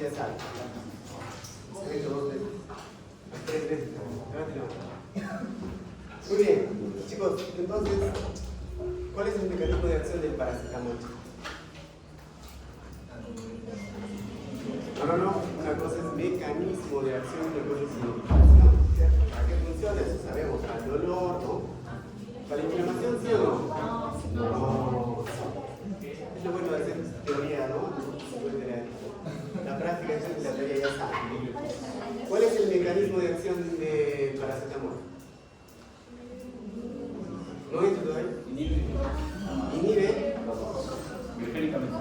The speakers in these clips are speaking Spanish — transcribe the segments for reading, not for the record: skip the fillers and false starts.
ya saben. He hecho 2 veces. 3 veces. Muy bien, chicos, entonces, ¿cuál es el mecanismo de acción del paracetamol? No, una cosa es mecanismo de acción y otra cosa es significación. ¿Para qué funciona? Eso sabemos, para el dolor, ¿no? ¿Para la inflamación, sí o no? No. Es lo bueno de hacer teoría, ¿no? La práctica es la teoría, ya saben. ¿Cuál es el mecanismo de acción del paracetamol? ¿No he hecho todavía? Inhibe. Mecánicamente.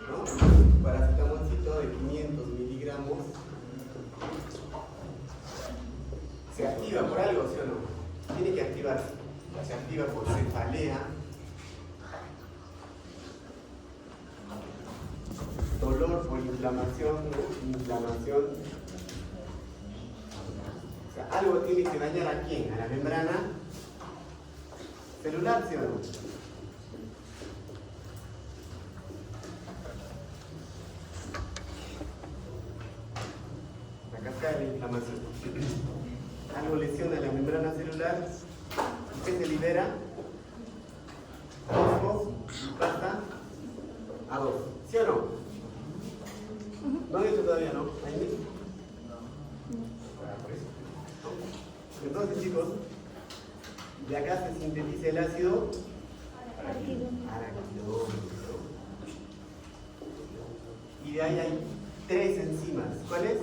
¿No? Paracetamolcito de 500 miligramos. ¿Se activa por algo, sí o no? Tiene que activarse. Se activa por cefalea, dolor por inflamación, ¿no? Inflamación. O sea, algo tiene que dañar a quién, a la membrana celular, ¿sí o no? La cascada de la inflamación. Algo lesiona la membrana celular. ¿Qué se libera? Fosfo y pasta A2. ¿Sí o no? ¿No han hecho todavía, no? ¿Ahí? Entonces, chicos, de acá se sintetiza el ácido araquidónico. Y de ahí hay 3 enzimas. ¿Cuáles?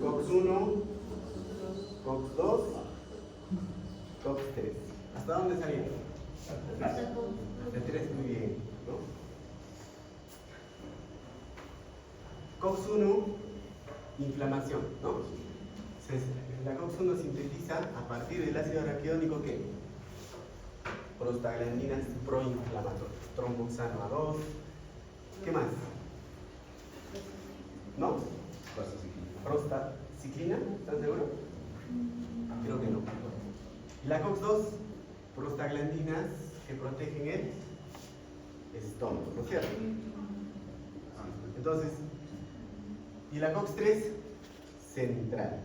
COX-1, COX-2, COX-3. ¿Hasta dónde salieron? Hasta 3, muy bien, ¿no? COX-1, inflamación, ¿no? La COX-1 sintetiza a partir del ácido araquidónico ¿qué? Prostaglandinas proinflamatorias, tromboxano A2. ¿Qué más? ¿No? Prostaciclina, ¿están seguros? Creo que no. La COX-2, prostaglandinas que protegen el estómago, ¿no es cierto? Entonces, y la COX-3, central.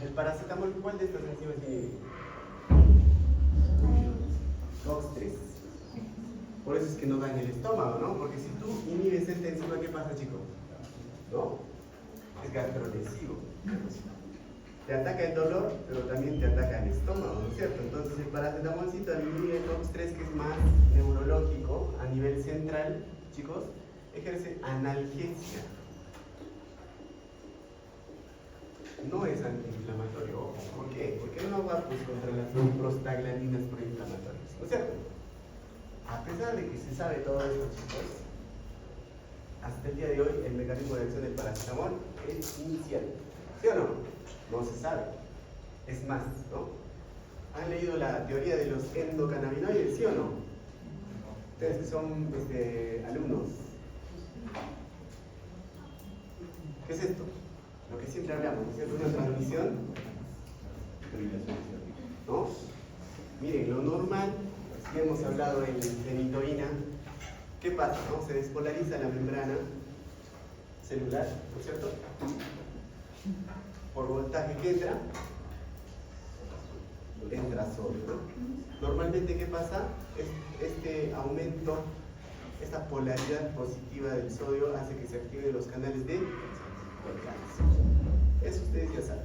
El paracetamol, ¿cuál de estas enzimas tiene? COX-3. Por eso es que no daña el estómago, ¿no? Porque si tú inhibes esta enzima, ¿qué pasa, chicos? ¿No? Es gastrolesivo. Te ataca el dolor, pero también te ataca el estómago, ¿no es cierto? Entonces el paracetamolcito al inhibir el COX-3, que es más neurológico a nivel central, chicos, ejerce analgesia. No es antiinflamatorio. ¿Por qué? Porque no va pues, contra las prostaglandinas proinflamatorias, ¿no es cierto? A pesar de que se sabe todo esto, chicos, hasta el día de hoy el mecanismo de acción del paracetamol es inicial. ¿Sí o no? No se sabe. Es más, ¿no? ¿Han leído la teoría de los endocannabinoides? ¿Sí o no? Ustedes que son alumnos. ¿Qué es esto? Lo que siempre hablamos, ¿no es cierto? Una transmisión, ¿no? Miren, lo normal, si hemos hablado de fenitoína, ¿qué pasa? ¿No? Se despolariza la membrana celular, ¿no es cierto? Por voltaje que entra sodio, ¿no? Normalmente, ¿qué pasa? Este aumento, esta polaridad positiva del sodio hace que se activen los canales de eso ustedes ya saben.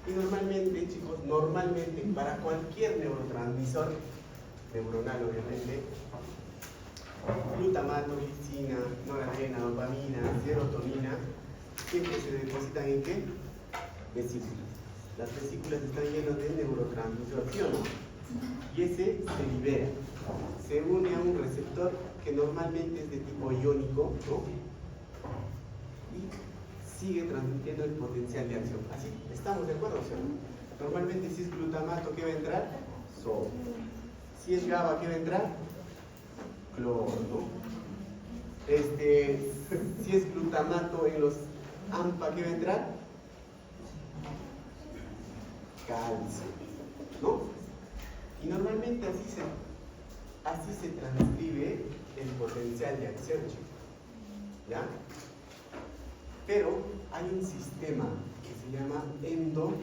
Y normalmente, chicos, para cualquier neurotransmisor neuronal, obviamente, glutamato, glicina, noradrenalina, dopamina, serotonina, siempre se depositan ¿en qué? Vesículas. Las vesículas están llenas de neurotransmisor, ¿sí o no? Y ese se libera, se une a un receptor que normalmente es de tipo iónico, ¿no? Y sigue transmitiendo el potencial de acción. ¿Así? ¿Estamos de acuerdo? O sea, normalmente si es glutamato, ¿qué va a entrar? Sodio. Si es GABA, ¿qué va a entrar? Cloro, ¿no? Si es glutamato en los AMPA, ¿qué va a entrar? Calcio, ¿no? Y normalmente así se transcribe el potencial de acción, chicos. ¿Ya? Pero hay un sistema que se llama endocannabinoide.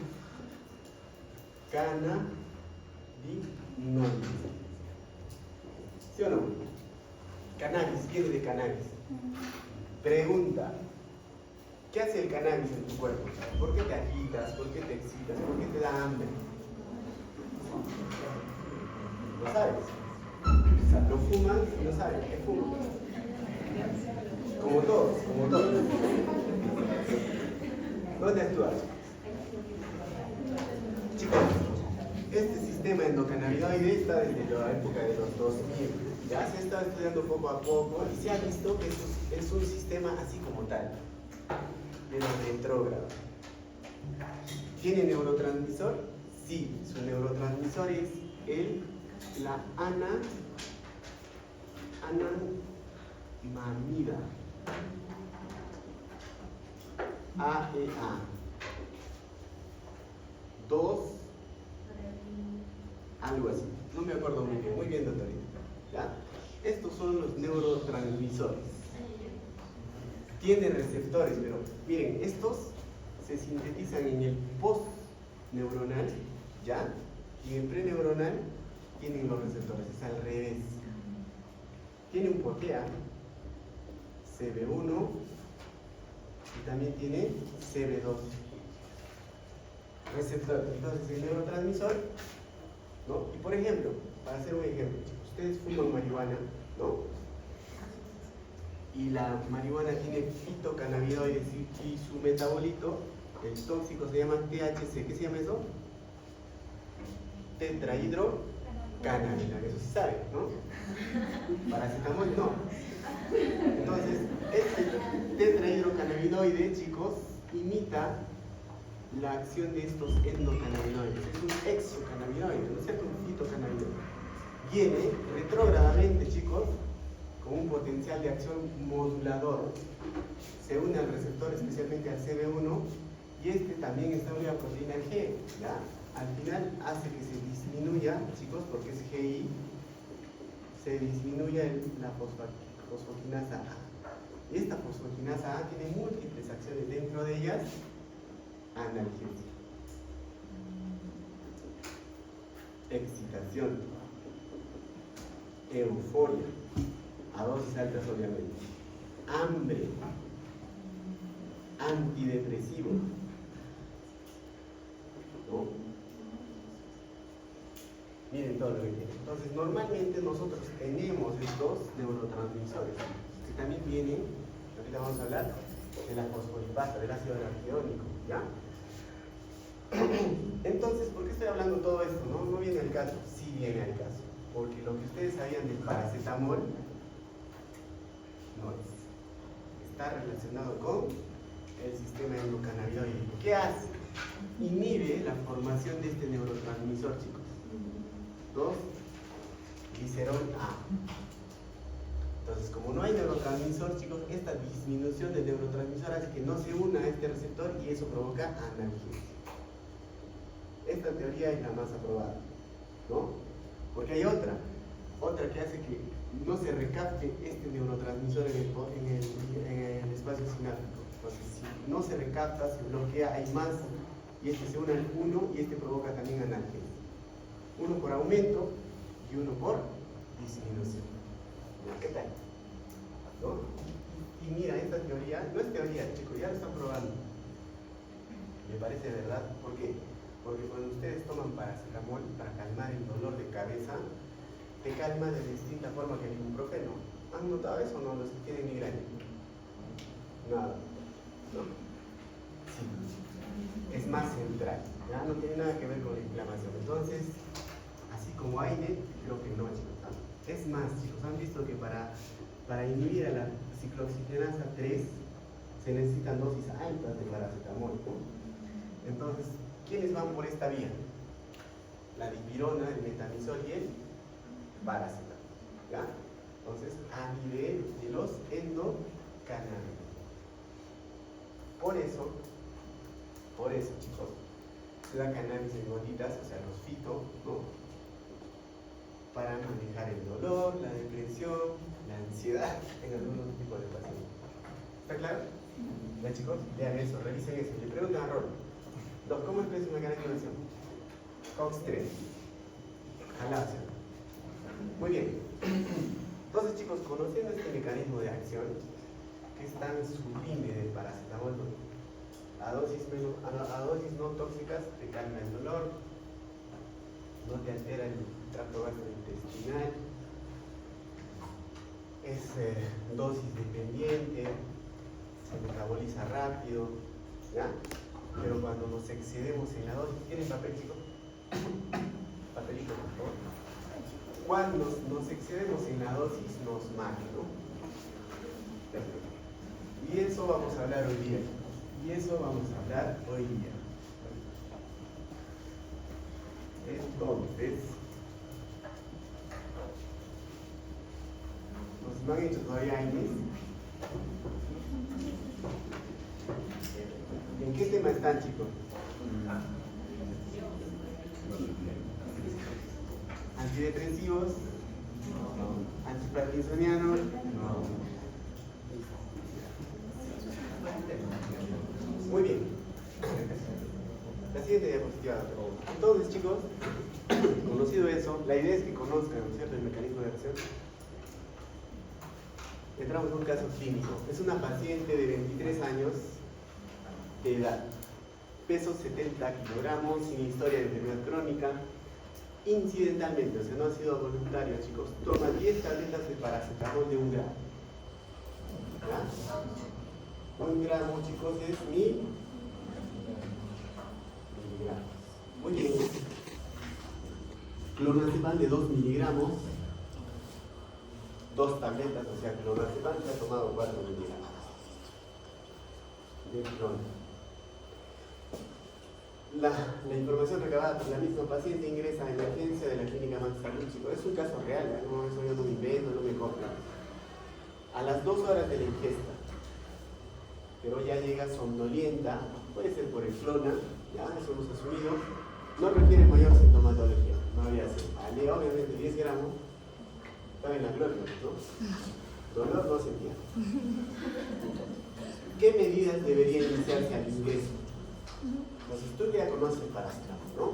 ¿Sí o no? Cannabis, viene de cannabis. Pregunta: ¿qué hace el cannabis en tu cuerpo? ¿Por qué te agitas? ¿Por qué te excitas? ¿Por qué te da hambre? ¿Lo sabes? O sea, lo fuman y no saben qué fuman. Como todos. ¿Dónde actúas? Chicos, este sistema endocannabinoide está desde la época de los 2000. Ya se está estudiando poco a poco y se ha visto que es un sistema así como tal, pero retrógrado. ¿Tiene neurotransmisor? Sí, su neurotransmisor es la anandamida. AEA 2, algo así, no me acuerdo muy bien, doctorita. ¿Ya? Estos son los neurotransmisores. Tiene receptores, pero miren, estos se sintetizan en el postneuronal, ¿ya? Y en el preneuronal tienen los receptores, es al revés. Tiene un POTEA, CB1, y también tiene CB2. Receptores. Entonces el neurotransmisor, ¿no? Y por ejemplo, para hacer un ejemplo, ustedes fuman marihuana, ¿no? Y la marihuana tiene fitocannabinoides y su metabolito, el tóxico, se llama THC. ¿Qué se llama eso? Tetrahidrocannabinol. Eso se sabe, ¿no? Paracetamol no. Entonces, este tetrahidrocannabinoide, chicos, imita la acción de estos endocannabinoides. Es un exocannabinoide, ¿no es cierto? Un fitocannabinoide. Viene retrógradamente, chicos, con un potencial de acción modulador. Se une al receptor, especialmente al CB1, y este también está unido a proteína G, ¿ya? Al final hace que se disminuya, chicos, porque es GI, se disminuya la fosfoquinasa A. Y esta fosfoquinasa A tiene múltiples acciones, dentro de ellas analgesia, excitación, euforia, a dosis altas obviamente, hambre, antidepresivo, ¿no? Miren todo lo que tiene. Entonces, normalmente nosotros tenemos estos neurotransmisores que también vienen, ahorita vamos a hablar de la fosfolipasa, del ácido araquidónico, ¿ya? Entonces, ¿por qué estoy hablando todo esto? No viene al caso. Sí viene al caso, porque lo que ustedes sabían del paracetamol no es. Está relacionado con el sistema endocannabinoide. ¿Qué hace? Inhibe la formación de este neurotransmisor, chicos. 2, glicerol A. Entonces, como no hay neurotransmisor, chicos, esta disminución del neurotransmisor hace que no se una a este receptor y eso provoca analgesia. Esta teoría es la más aprobada, ¿no? Porque hay otra que hace que no se recapte este neurotransmisor en el espacio sináptico. Entonces, si no se recapta, se bloquea, hay más, y este se une al 1 y este provoca también analgesia. Uno por aumento y uno por disminución. ¿Qué tal? ¿No? Y mira, esta teoría, no es teoría, chicos, ya lo están probando. Me parece verdad. ¿Por qué? Porque cuando ustedes toman paracetamol para calmar el dolor de cabeza, te calma de distinta forma que el ibuprofeno. ¿Han notado eso o no? Los que tienen migraña. Nada. ¿No? Sí. Es más central. ¿Ya? No tiene nada que ver con la inflamación. Entonces, así como aire, creo que no, chicos. ¿No? Es más, chicos, han visto que para inhibir a la ciclooxigenasa 3 se necesitan dosis altas de paracetamol, ¿no? Entonces, ¿quiénes van por esta vía? La dipirona, el metamizol y el paracetamol, ¿ya? Entonces, a nivel de los endocannabinoides. Por eso, chicos, se da cannabis en gotitas, o sea, los fito, ¿no? Para manejar el dolor, ansiedad en algún tipo de paciente. ¿Está claro? ¿Ya, chicos? Vean eso, revisen eso. Le preguntan a Rol. ¿Cómo expresa un mecanismo de acción? COX-3. Jalación. Muy bien. Entonces, chicos, conociendo este mecanismo de acción, que es tan sublime del paracetamol, a dosis no tóxicas te calma el dolor, no te altera el tracto gastrointestinal, es dosis dependiente, se metaboliza rápido, ¿ya? Pero cuando nos excedemos en la dosis, ¿tienen papel, chicos? Papelito, por favor. Cuando nos excedemos en la dosis, nos mata, ¿no? Perfecto. Y eso vamos a hablar hoy día. Entonces, ¿no han hecho todavía AINES? ¿En qué tema están, chicos? ¿Antidepresivos? No. ¿Antiparkinsonianos? No. Muy bien. La siguiente diapositiva. Entonces, chicos, conocido eso, la idea es que conozcan, ¿no es cierto?, el mecanismo de acción. Entramos en un caso clínico. Es una paciente de 23 años de edad, peso 70 kilogramos, sin historia de enfermedad crónica, incidentalmente, o sea, no ha sido voluntario, chicos, toma 10 tabletas de paracetamol de 1 gramo. ¿Ya? 1 gramo, chicos, es 1000 miligramos. Muy bien. Clonazepam de 2 miligramos, 2 tabletas, o sea, clonazepam se ha tomado 4 miligramos de clon. La información recabada por la misma paciente ingresa a emergencia de la clínica Max Salud, chicos. Es un caso real, no, eso yo no me invento, no me copio. A las 2 horas de la ingesta, pero ya llega somnolienta, puede ser por el clona, ya, eso hemos asumido, no requiere mayor sintomatología, no había sido. Obviamente 10 gramos, estaba en la gloria, ¿no? Dolor no sentía. ¿Qué medidas deberían iniciarse al ingreso? Entonces tú ya conoces el paracetamol, ¿no?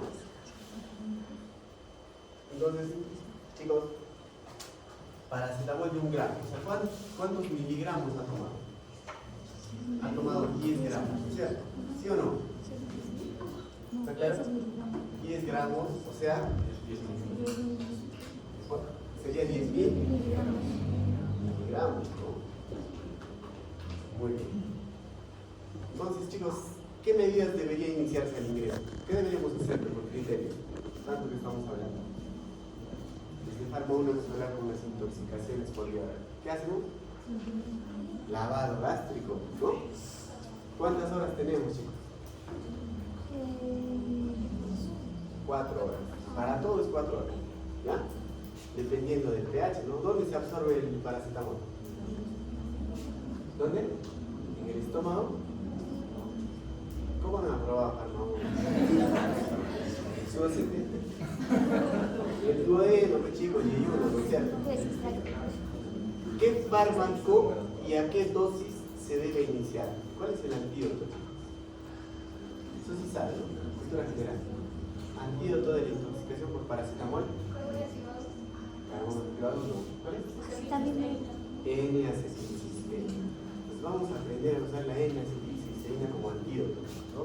Entonces, chicos, paracetamol de 1 gramo, o sea, ¿cuántos miligramos ha tomado? Ha tomado 10 gramos, ¿cierto? ¿Sí o no? ¿Está claro? 10 gramos, o sea, sería 10.000 miligramos, ¿no? Muy bien. Entonces, chicos, ¿qué medidas debería iniciarse al ingreso? ¿Qué deberíamos hacer por criterio? Tanto que estamos hablando. Desde Farma 1 vamos a hablar con las intoxicaciones por vía oral. ¿Qué hacemos? Lavado gástrico, ¿no? ¿Cuántas horas tenemos, chicos? 4 horas. Para todo es 4 horas, ¿ya? Dependiendo del pH, ¿no? ¿Dónde se absorbe el paracetamol? ¿Dónde? ¿En el estómago? ¿Cómo no ha probado Farma 1? El duodeno, pues chicos, y ayuno, ¿no es cierto? ¿Qué fármaco y a qué dosis se debe iniciar? ¿Cuál es el antídoto? Eso sí sabe, ¿no? Cultura general. Antídoto de la intoxicación por paracetamol. Carbono activado, ¿no? ¿Cuál es? N-acetilcisteína. Pues vamos a aprender a usar la N-acetilcisteína como antídoto, ¿no?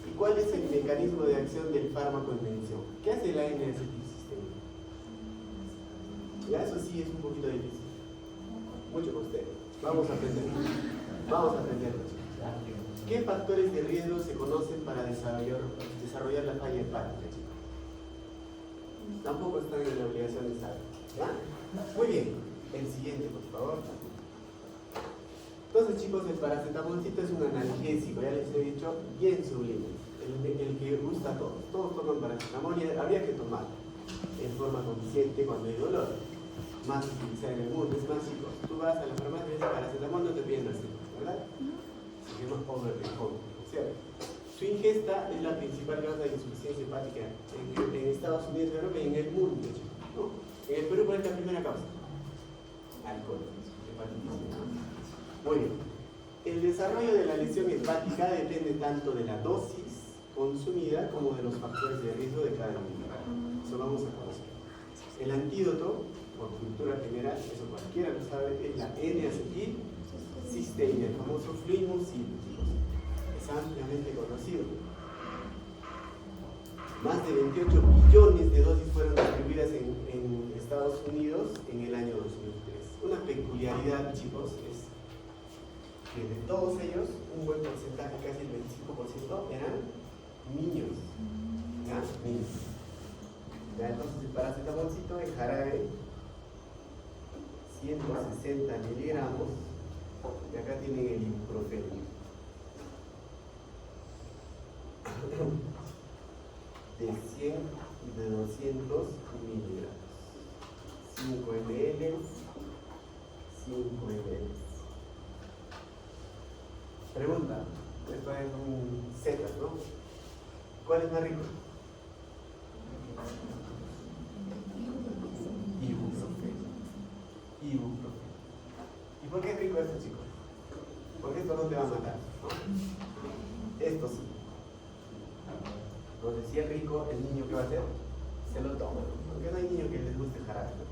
¿Y cuál es el mecanismo de acción del fármaco en mención? ¿Qué hace la N-acetilcisteína? Ya eso sí es un poquito difícil. Mucho con ustedes. Vamos a aprenderlo. ¿Qué factores de riesgo se conocen para desarrollar la falla hepática, chicos? Tampoco están en la obligación de saber, ¿ya? Muy bien. El siguiente, por favor. Entonces, chicos, el paracetamolcito es un analgésico, ya les he dicho, bien sublime. El que gusta a todos. Todos toman paracetamol y habría que tomarlo en forma consciente cuando hay dolor. Más utilizar en el mundo. Es más, chicos, tú vas a la farmacia y dices paracetamol, no te piden receta, ¿verdad? Se llama over the counter, ¿cierto? Su ingesta es la principal causa de insuficiencia hepática en Estados Unidos, Europa y en el mundo, chicos, ¿no? En el Perú, ¿cuál es la primera causa? Alcohol. Importantísimo. Muy bien. El desarrollo de la lesión hepática depende tanto de la dosis consumida como de los factores de riesgo de cada individuo. Eso vamos a conocer. El antídoto, por cultura general, eso cualquiera lo sabe, es la N-acetilcisteína, el famoso fluimucil. Es ampliamente conocido. Más de 28 billones de dosis fueron distribuidas en Estados Unidos en el año 2003. Una peculiaridad, chicos, es que de todos ellos, un buen porcentaje, casi el 25%, eran niños. ¿Ya? Niños. ¿Ya? Entonces el paracetamolcito en jarabe, 160 miligramos, y acá tienen el ibuprofeno. De 100 y de 200 miligramos. 5 ml, 5 ml. Pregunta, esto es un Z, ¿no? ¿Cuál es más rico? Ibuprofeno. Ibuprofeno. ¿Y por qué es rico esto, chicos? Porque esto no te va a matar, ¿no? Esto sí. Entonces, si es rico, el niño ¿qué va a hacer? Se lo toma, porque no hay niño que les guste el jarabe, ¿no?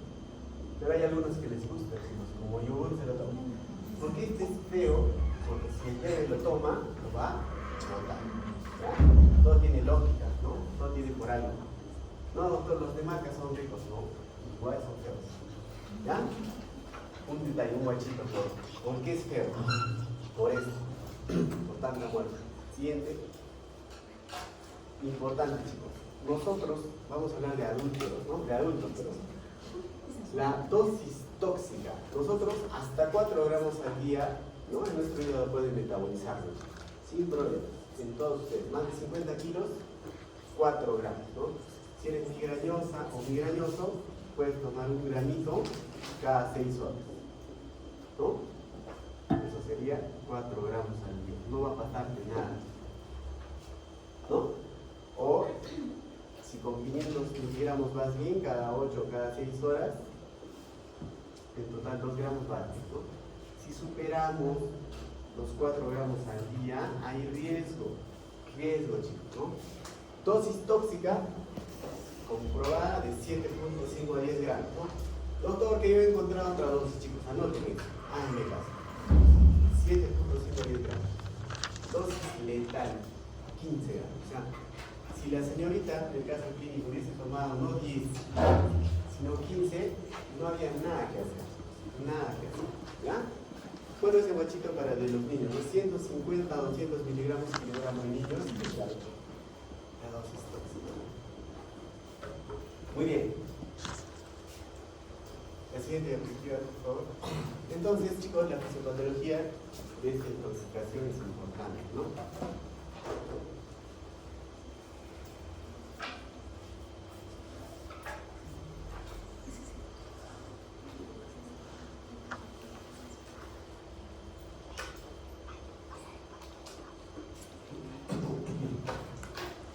Pero hay algunos que les gusta, chicos, como yogur se lo toman. Porque este es feo, porque si el bebé lo toma, lo va a botar. ¿Ya? Todo tiene lógica, ¿no? Todo tiene por algo. No, doctor, los de marca son ricos, no. Igual son feos. ¿Ya? Un detalle, un guachito, ¿por qué es feo? Por esto. Por tanta muerte. Siguiente. Importante, chicos. Nosotros vamos a hablar de adultos, ¿no? De adultos, pero la dosis tóxica. Nosotros hasta 4 gramos al día, ¿no? En nuestro hígado puede metabolizarlo, sin problema. En todos ustedes, más de 50 kilos, 4 gramos, ¿no? Si eres migrañosa o migrañoso, puedes tomar un granito cada 6 horas, ¿no? Eso sería 4 gramos al día. No va a pasarte nada, ¿no? O si con 500 miligramos vas bien, cada 8 o cada 6 horas, en total 2 gramos vas bien, ¿no? Si superamos los 4 gramos al día, hay riesgo, chicos, ¿no? Dosis tóxica comprobada de 7.5 a 10 gramos, ¿no? Doctor, que yo he encontrado otra dosis, chicos, anoten esto, háganme caso. 7.5 a 10 gramos. Dosis letal, 15 gramos. O sea, si la señorita del caso clínico hubiese tomado no 10, sino 15, no había nada que hacer. Nada que hacer. ¿Ya? Bueno, ese guachito para de los niños, de 150 a 200 miligramos por kilogramo de niños, y claro, la dosis tóxica. Muy bien. La siguiente diapositiva, por favor. Entonces, chicos, la fisiopatología de esta intoxicación es importante, ¿no?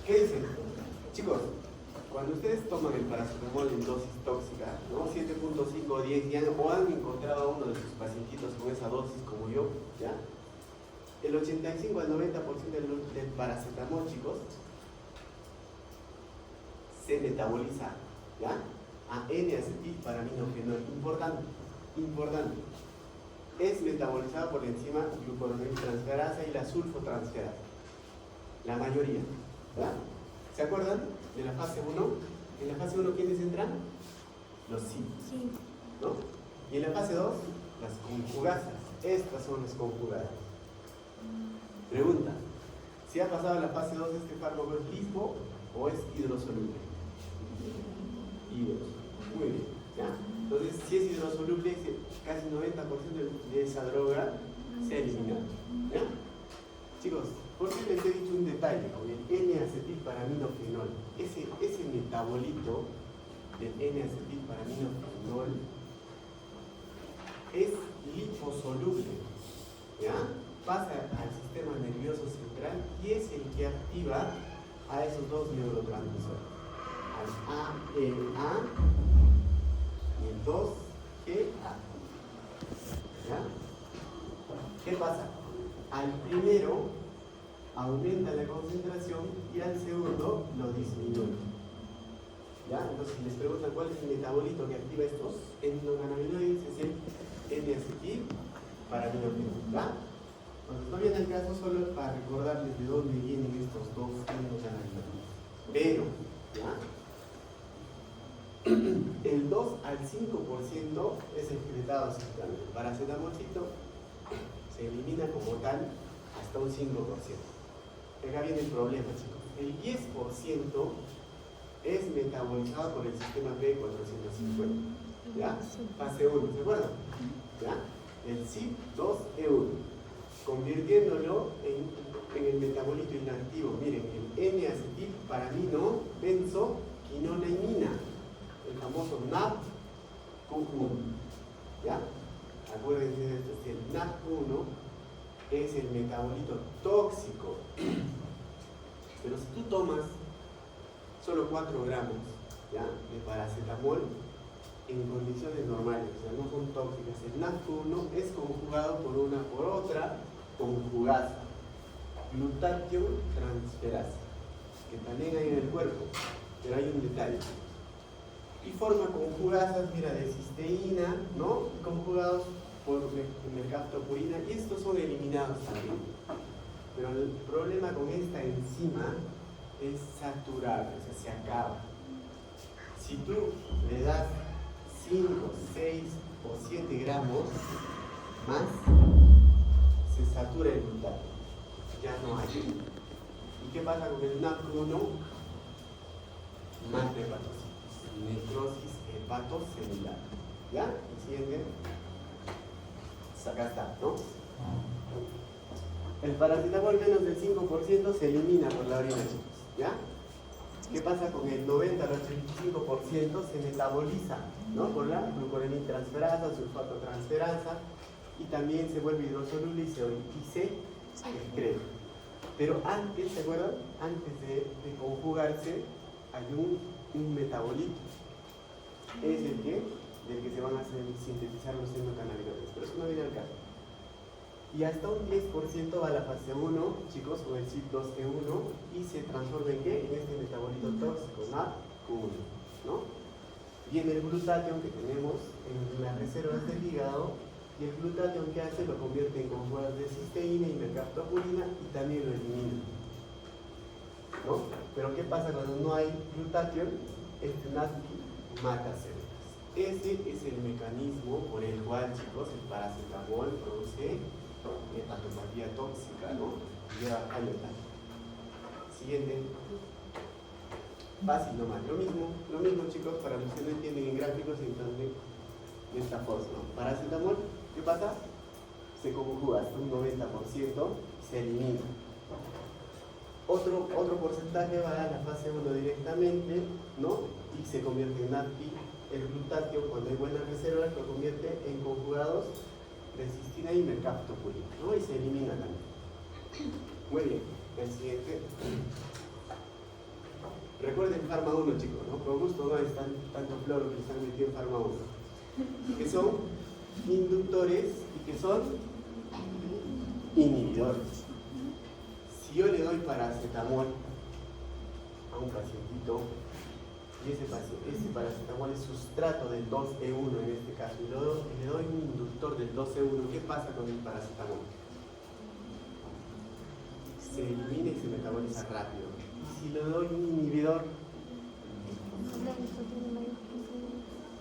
¿Qué dicen? Chicos, cuando ustedes toman el paracetamol en dosis tóxica, ¿no? 7.5 o 10, ya, o han encontrado a uno de sus pacientitos con esa dosis como yo, ¿ya? El 85 al 90% del paracetamol, chicos, se metaboliza, ¿ya? A N-acetilparaminofenol. Importante. Es metabolizado por la enzima glucoroniltransferasa y la sulfotransferasa. La mayoría. ¿Ya? ¿Se acuerdan de la fase 1? En la fase 1, ¿quiénes entran? Los sí. ¿No? Y en la fase 2, las conjugasas. Estas son las conjugadas. Pregunta: ¿si ha pasado la fase 2 este fármaco es lipo o es hidrosoluble? Hidrosoluble. Muy bien. ¿Ya? Entonces, si es hidrosoluble, casi 90% de esa droga se ha eliminado. ¿Ya? Chicos, ¿por qué les he dicho un detalle con el N-acetilparaminofenol? Ese metabolito del N-acetilparaminofenol es liposoluble, ¿ya? Pasa al sistema nervioso central y es el que activa a esos dos neurotransmisores, al AMA y el 2GA. ¿Ya? aumenta la concentración y al segundo lo disminuye. ¿Ya? Entonces, si les preguntan cuál es el metabolito que activa estos endocannabinoides, es el N-acetil paraminofeno. ¿Ya? Entonces, no viene el caso solo para recordarles de dónde vienen estos dos endocannabinoides. Pero, ¿ya? El 2 al 5% es excretado simplemente. El paracetamolcito se elimina como tal hasta un 5%. Acá viene el problema, chicos. El 10% es metabolizado por el sistema B450. ¿Ya? Fase 1, ¿se acuerdan? ¿Ya? El CYP2E1, convirtiéndolo en el metabolito inactivo. Miren, el N-acetil paramino benzoquinolamina, el famoso NAP-Q1. ¿Ya? Acuérdense de esto, que el NAP-Q1 es el metabolito tóxico. Pero si tú tomas solo 4 gramos, ¿ya?, de paracetamol en condiciones normales, o sea, no son tóxicas, el NAP-Q1 es conjugado por otra conjugasa, glutatión transferasa, que también hay en el cuerpo, pero hay un detalle. Y forma conjugasas, mira, de cisteína, ¿no? Conjugados por mercaptopurina, y estos son eliminados también. Pero el problema con esta enzima es saturar, o sea, se acaba. Si tú le das 5, 6 o 7 gramos más, se satura el glutato, ya no hay. ¿Y qué pasa con el NAP-Q1? Más hepatocitos, necrosis hepatocelular. ¿Ya? ¿El siguiente? Acá está, ¿no? El paracetamol menos del 5% se elimina por la orina, chicos. ¿Ya? ¿Qué pasa con el 90 al 85%? Se metaboliza, ¿no? Por la glucosaminotransferasa, sulfatotransferasa, y también se vuelve hidrosoluble y se excreta. Pero antes, ¿se acuerdan? Antes de conjugarse hay un metabolito. Es el del que se van a sintetizar los endocannabinoides, pero eso no viene al caso. Y hasta un 10% va a la fase 1, chicos, con el CYP2E1, y se transforma en ¿qué? En este metabolito tóxico, NAP-Q1, ¿no? Viene el glutatión que tenemos en las reservas del hígado, y el glutatión que hace lo convierte en conjugados de cisteína y mercaptopurina, y también lo elimina, ¿no? Pero ¿qué pasa cuando no hay glutatión? Este NAP mata células. Ese es el mecanismo por el cual, chicos, el paracetamol produce hepatopatía tóxica, ¿no? Lleva años. Siguiente. Fácil nomás. Lo mismo, chicos, para los que no entienden en gráficos, entonces de esta forma, ¿no? Paracetamol, ¿qué pasa? Se conjuga hasta un 90%, se elimina. Otro porcentaje va a la fase 1 directamente, ¿no? Y se convierte en NADPI. El glutatión, cuando hay buenas reservas, lo convierte en conjugados de cistina y mercaptopurina, ¿no? Y se elimina también. Muy bien, el siguiente. Recuerden Pharma 1, chicos, ¿no? Por gusto no es tanto floro que están metidos en Pharma 1. Que son inductores y que son inhibidores. Si yo le doy paracetamol a un pacientito, y ese paracetamol es sustrato del 2E1 en este caso, y le doy un inductor del 2E1, ¿qué pasa con el paracetamol? Se elimina y se metaboliza rápido. Y si le doy un inhibidor,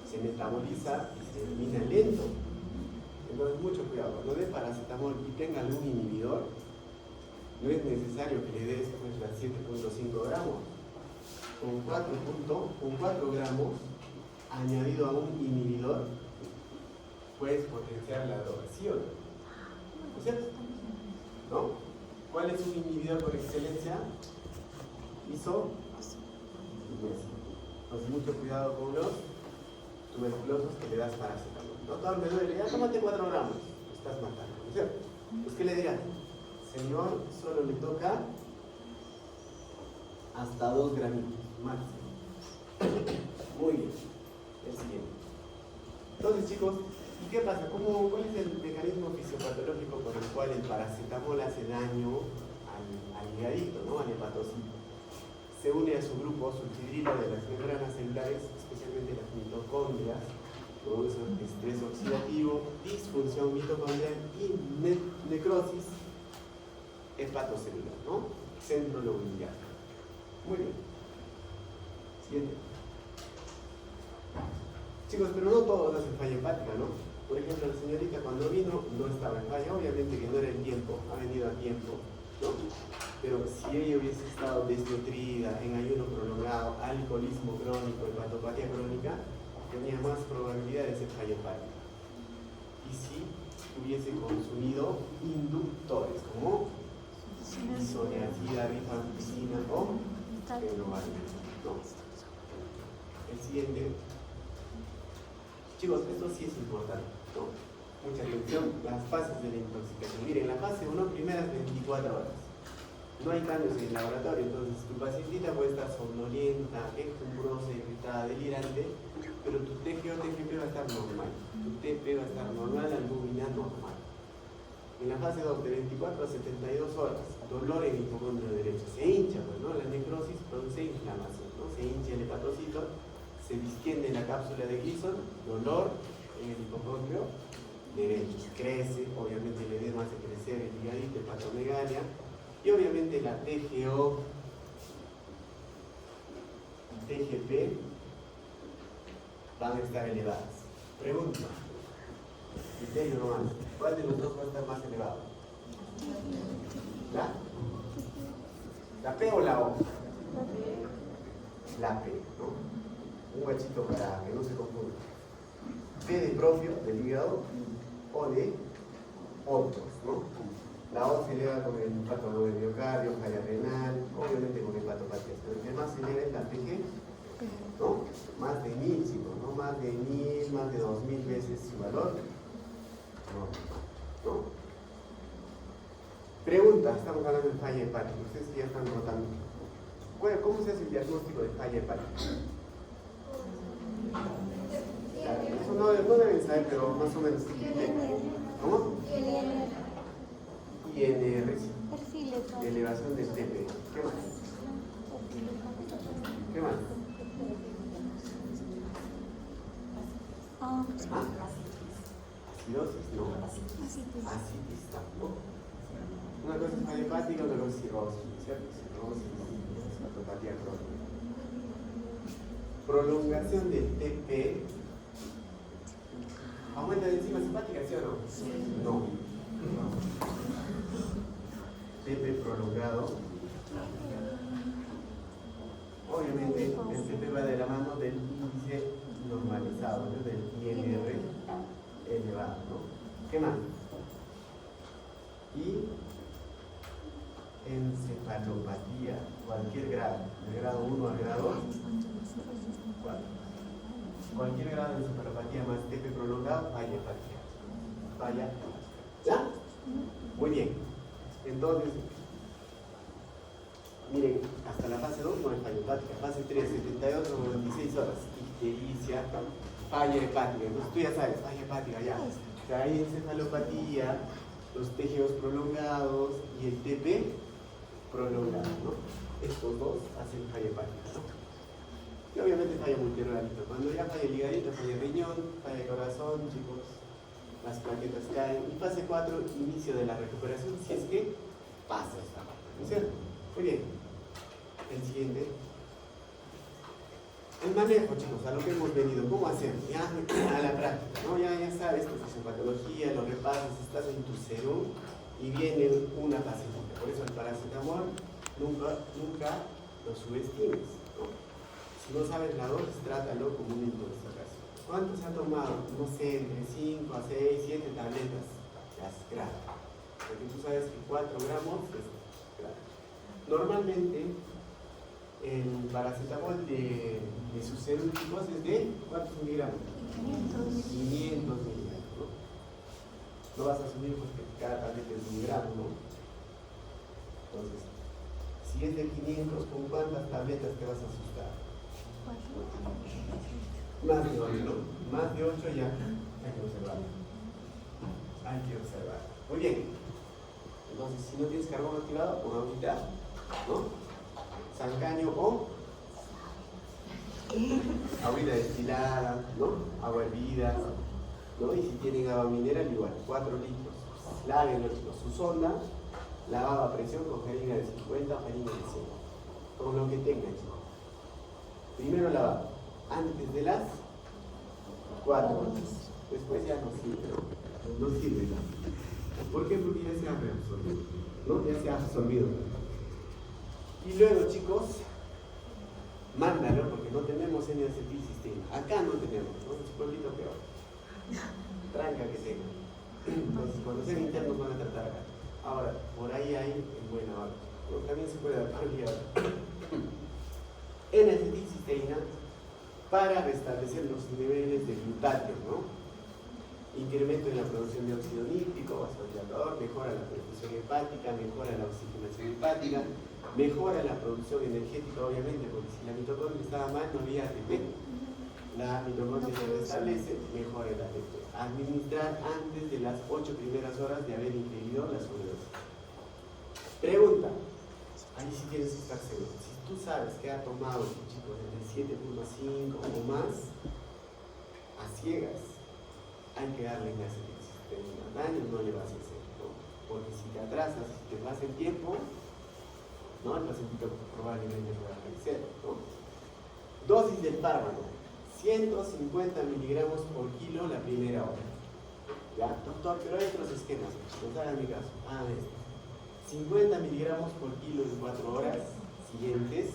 se metaboliza y se elimina lento. Entonces, mucho cuidado. Cuando dé paracetamol y tenga algún inhibidor, no es necesario que le des pues, las 7.5 gramos. Con 4 gramos añadido a un inhibidor, puedes potenciar la drogación. ¿No es cierto? ¿No? ¿Cuál es un inhibidor por excelencia? Entonces, mucho cuidado con los tuberculosos que le das paracetamol. No todo me duele, ya tómate 4 gramos, estás matando, ¿no es cierto? Pues, ¿qué le dirán? Señor, solo le toca hasta 2 gramitos máximo. Muy bien. El siguiente. Entonces, chicos, ¿y qué pasa? ¿Cuál es el mecanismo fisiopatológico por el cual el paracetamol hace daño al al higadito, ¿no? Al hepatocito. Se une a su grupo sulfidrilo de las membranas celulares, especialmente las mitocondrias, produce estrés oxidativo, disfunción mitocondrial y necrosis hepatocelular, ¿no? Centro lobular. Muy bien. Siguiente. Chicos, pero no todos hacen falla hepática, ¿no? Por ejemplo, la señorita cuando vino no estaba en falla, obviamente que no era el tiempo, ha venido a tiempo, ¿no? Pero si ella hubiese estado desnutrida, en ayuno prolongado, alcoholismo crónico, hepatopatía crónica, tenía más probabilidad de ser falla hepática. Y si hubiese consumido inductores como isoniazida, rifampicina o fenobarbital, ¿no? El siguiente. Chicos, esto sí es importante, ¿no? Mucha atención, las fases de la intoxicación. Miren, la fase 1, primeras 24 horas. No hay cambios en el laboratorio, entonces tu pacientita puede estar somnolienta, quejumbrosa, irritada, delirante, pero tu TGO, TGP va a estar normal. Tu TP va a estar normal, albúmina normal. En la fase 2, de 24 a 72 horas, dolor en el hipocondrio derecho. Se hincha, pues, ¿no? La necrosis produce inflamación, ¿no? Se hincha el hepatocito, se distiende la cápsula de Gleason, dolor en el hipocondrio derecho. Crece, obviamente el edema hace crecer el higadito, hepatomegalia, y obviamente la TGO y TGP van a estar elevadas. Pregunta. Criterio nomás. ¿Cuál de los dos va a estar más elevado? ¿La P o la O? La P, ¿no? Un guachito para que no se confunda. P de profio, del hígado, O de otros, ¿no? La O se eleva con el infarto de miocardio, falla renal, obviamente con hepatopatías, pero el que más se eleva es la PG, ¿no? Más de 1000, chicos, ¿no? Más de 1000, más de 2000 veces su valor. No. Pregunta, estamos hablando de falla hepática, ustedes que ya están notando. Bueno, ¿cómo se hace el diagnóstico de falla hepática? Eso no deben saber, pero más o menos. ¿Cómo? INR, sí. Elevación del TP. ¿Qué más? ¿Qué más? Acidosis, no. Asitis tampoco. Una cosa es falla hepática, otra cosa es cirrosis, ¿cierto? Cirrosis, hepatopatía crónica. Prolongación del TP. ¿Aumenta de enzimas hepáticas, sí o no? No. TP prolongado. Obviamente el TP va de la mano del índice normalizado, ¿no? Del INR elevado, ¿no? ¿Qué más? Y encefalopatía, cualquier grado, de grado 1 al grado 4. Cualquier grado de encefalopatía más TP prolongado, falla hepática. Falla. ¿Ya? Muy bien. Entonces, miren, hasta la fase 2 no hay falla hepática. Fase 3, 78 o 96 horas. Ictericia, falla hepática. Entonces tú ya sabes, falla hepática, ya. O sea, hay encefalopatía, los TGOs prolongados y el TP prolongado, ¿no? Estos dos hacen falla hepática, ¿no? Y obviamente falla multiorgánica. Cuando ya falla el higadito, falla el riñón, falla el corazón, chicos, las plaquetas caen. Y fase 4, inicio de la recuperación, si es que pasa esta parte, ¿no es cierto? Muy bien. El siguiente. El manejo, chicos, a lo que hemos venido. ¿Cómo hacer? Ya a la práctica, ¿no? Ya sabes tu fisiopatología, lo repasas, estás en tu serum y viene una pastillita. Por eso el paracetamol nunca lo subestimes, ¿no? Si no sabes la dosis, trátalo como una intoxicación. ¿Cuánto se ha tomado? No sé, entre 5 a 6, 7 tabletas. Las grave. Porque tú sabes que 4 gramos es grave. Normalmente, el paracetamol de sus serúticos es de ¿cuántos miligramos? 500 miligramos, ¿no? No vas a asumir porque cada tableta es miligramo, ¿no? Entonces, si es de 500, ¿con cuántas tabletas te vas a asustar? Más de 8, ¿no? Más de 8 ya hay que observar. Hay que observar. Muy bien. Entonces, si no tienes carbón activado, una agüita, ¿no? Sancaño o agüita destilada, ¿no? Agua hervida, ¿no? Y si tienen agua mineral, igual, 4 litros. Lávenlo, chicos. Su sonda, lavado a presión con jeringa de 50 o jeringa de 100. Con lo que tengan, chicos. Primero lavado, antes de las 4 horas. Después ya no sirve, no sirve nada. ¿Por qué? Porque ya se ha reabsorbido, ¿no? Ya se ha absorbido. Y luego, chicos, mándalo, porque no tenemos N-acetilcisteína. Acá no tenemos, ¿no? Es un poquito peor. Tranca que tenga. Entonces, cuando sean internos van a tratar acá. Ahora, por ahí hay en buena hora. ¿No? También se puede adaptar N-acetilcisteína para restablecer los niveles de glutatión, ¿no? Incremento en la producción de óxido nítrico, vasodilatador, mejora la perfusión hepática, mejora la oxigenación hepática, mejora la producción energética, obviamente, porque si la mitocondria estaba mal no había ATP. La mitocondria se restablece, mejora el ATP. Administrar antes de las 8 primeras horas de haber ingerido la sobredosis. Pregunta, ahí sí tienes que estar seguro. Si tú sabes que ha tomado, chicos, entre 7,5 o más, a ciegas, hay que darle N-acetilcisteína. Daño no le vas a hacer, ¿no? Porque si te atrasas, si te pasa el tiempo, ¿no? El pacientito probablemente pueda fallecer, ¿no? Dosis del fármaco, 150 miligramos por kilo la primera hora. ¿Ya? Doctor, pero hay otros esquemas, chicos, hagan mi caso. 50 miligramos por kilo en 4 horas siguientes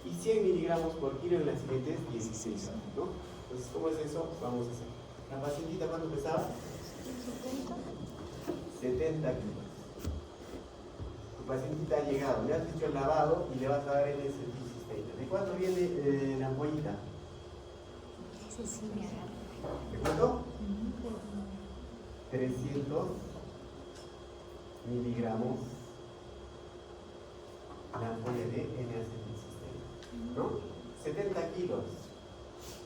y 100 miligramos por kilo en las siguientes 16 horas, ¿no? Entonces, ¿cómo es eso? Vamos a hacer. ¿La pacientita cuánto pesaba? 70 kilos. Tu pacientita ha llegado, le has hecho el lavado y le vas a dar el N-acetilcisteína. ¿De cuánto viene la ampollita? ¿De cuánto? 300 miligramos la ampolla de N-acetilcisteína, ¿no? 70 kilos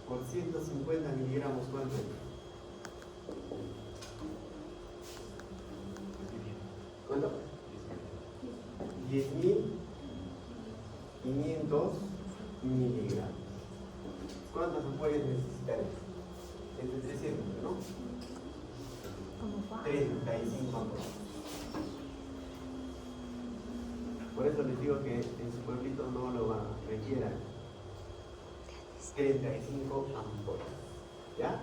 por 150 miligramos, ¿cuánto es? ¿Cuánto? 10.500 miligramos. ¿Cuántas ampollas necesitaremos? Entre 300, ¿no? 35 ampollas. Por eso les digo que en su pueblito no lo requieran. 35 ampollas. ¿Ya?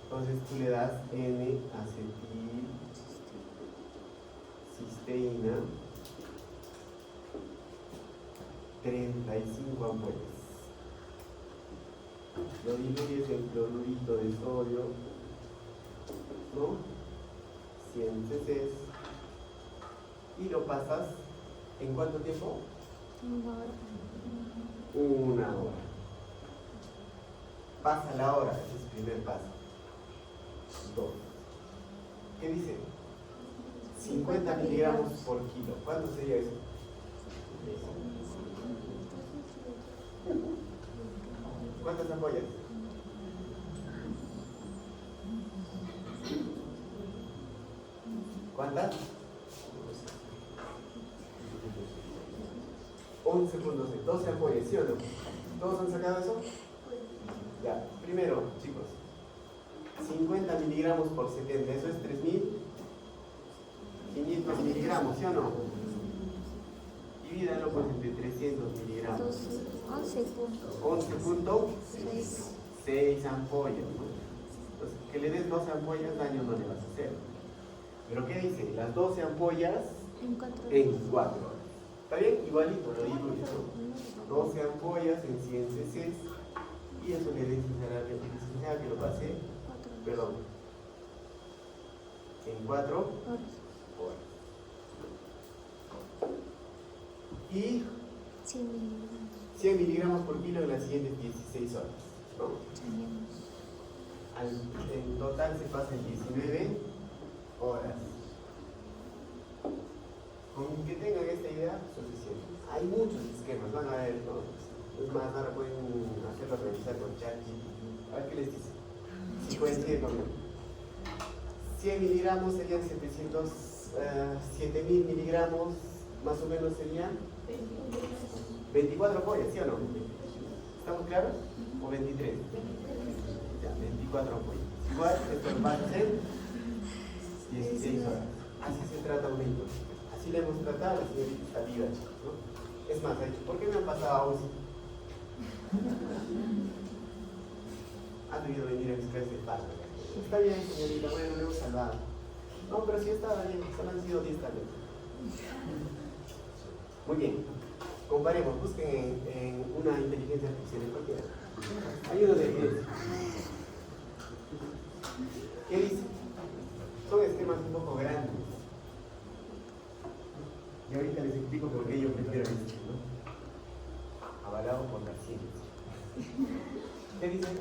Entonces tú le das N-acetilcisteína 35 ampollas. Lo diluyes en clorurito de sodio, ¿no? 100 cc y lo pasas ¿en cuánto tiempo? 1 hora. Pasa la hora, ese es el primer paso. 2. ¿Qué dice? 50 miligramos por kilo. ¿Cuánto sería eso? ¿Cuántas ampollas? ¿Cuántas? 11.6, 12 ampollas, ¿sí o no? ¿Todos han sacado eso? Ya, primero, chicos, 50 miligramos por 70, eso es 3.500 miligramos, ¿sí o no? Divídalo pues entre 300 miligramos. 11.6 ampollas, ¿no? Entonces, que le des 12 ampollas, daño no le vas a hacer. Pero ¿qué dice? Las 12 ampollas en 4 horas. ¿Está bien? Igualito, lo digo yo. 12 ampollas en 100 cc y eso le dice a que lo pase, perdón, en 4 horas. Y 100 miligramos por kilo en las siguientes 16 horas, ¿no? En total se pasan 19 horas. Con que tengan esta idea, suficiente. Hay muchos esquemas, van a ver todos. Es más, ahora pueden hacerlo revisar con ChatGPT. A ver qué les dice. Si coincide con 100 miligramos serían 700 7.000 miligramos, más o menos serían 24 ampollas, ¿sí o no? ¿Estamos claros? ¿O 23? Ya, 24 ampollas. Igual, esto va a ser 16 horas. Así se trata un médico. Así le hemos tratado a la señorita Salida, ¿no? Es más, ha dicho, ¿por qué me han pasado a UCI? Ha debido venir a buscar ese paro. Está bien, señorita, bueno, le hemos salvado. No, pero sí estaba bien, solo han sido 10 tabletas. Muy bien. Comparemos, busquen en una inteligencia artificial en cualquiera. Hay uno de evidencia. ¿Qué dice? Son esquemas un poco grandes. Y ahorita les explico por qué yo prefiero este, ¿no? Avalado por la ciencia. ¿Qué dicen?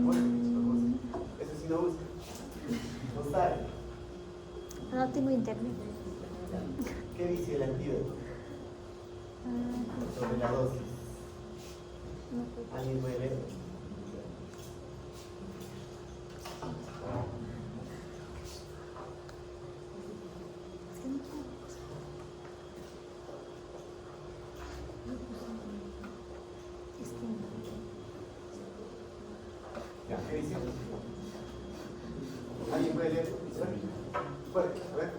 Bueno, chicos, eso sí no busca. No sabe. No tengo internet. ¿Qué dice el antídoto? Sobre la dosis. ¿Alguien puede leer? Ya, ¿qué dice? ¿Alguien puede leer? Fuerte, a ver.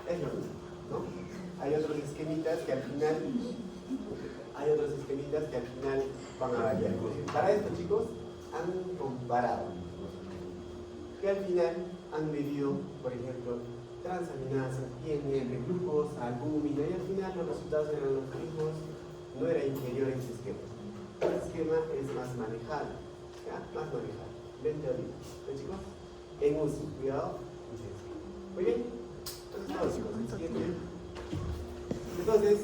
Es lo mismo, ¿no? Hay otros esquemitas que al final van a variar. Para esto, chicos, han comparado que al final han medido, por ejemplo, transaminasa, INR, glucosa, albúmina, y al final los resultados eran los mismos, no era inferior en ese esquema. El esquema es más manejable, ¿ya? Más manejable. 20 ahorita, ¿ven, chicos? En uso, cuidado. Muy bien. Entonces, chicos, el siguiente. Entonces,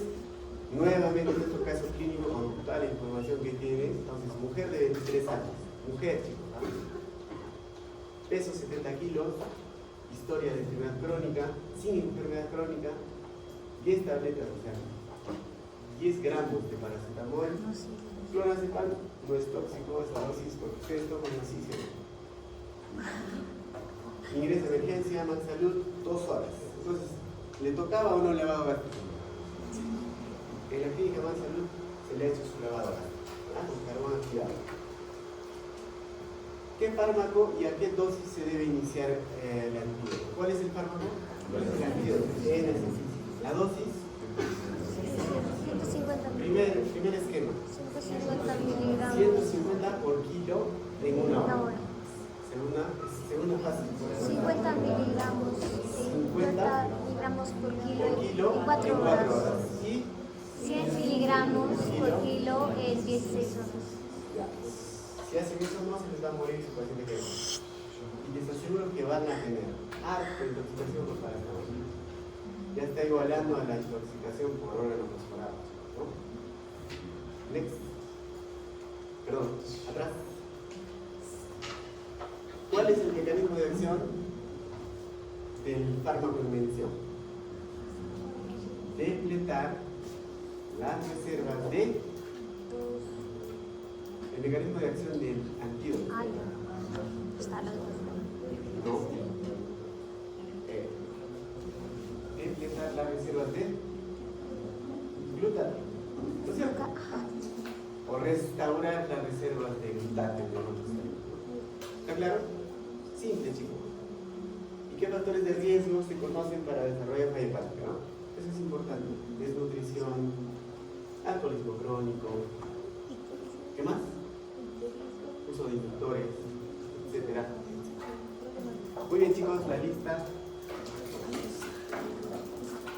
nuevamente nuestro caso clínico con toda la información que tiene. Entonces, mujer de 23 años. Mujer, chicos. ¿Ah? Peso 70 kilos. Historia de enfermedad crónica. Sin enfermedad crónica. 10 tabletas, o sea, 10 gramos de paracetamol. Clonazepam no es tóxico, esa dosis, porque ustedes toman así, ¿sí? Ingreso de emergencia, Max Salud, 2 horas. Entonces, ¿le tocaba o no lavado gástrico? En la clínica Max Salud se le ha hecho su lavado gástrico, con carbón activado. ¿Qué fármaco y a qué dosis se debe iniciar el antídoto? ¿Cuál es el fármaco? El antídoto, la dosis. 150 Primer esquema. 150 miligramos. 150 por kilo en una hora. Una hora. Segunda fase. 50 miligramos. 50 miligramos por por kilo kilo en 4 en 4 horas. horas. Y 100 miligramos por kilo en 16 horas. ya. Si hacen eso no se les va a morir su paciente que y les aseguro que van a tener harta intoxicación por paracetamol. Ya está igualando a la intoxicación por órganos fosforados, ¿no? Next. Perdón, atrás. ¿Cuál es el mecanismo de acción del fármaco en mención? Depletar las reservas de... El mecanismo de acción del antídoto. Ay, está la No. Depletar las reservas de glutatión. ¿No es cierto? O restaurar las reservas de glutatión. ¿Está claro? Simple, chicos. ¿Y qué factores de riesgo se conocen para desarrollar falla hepática? ¿No? Eso es importante. Desnutrición, alcoholismo crónico. ¿Qué más? Uso de inductores, etc. Muy bien, chicos, la lista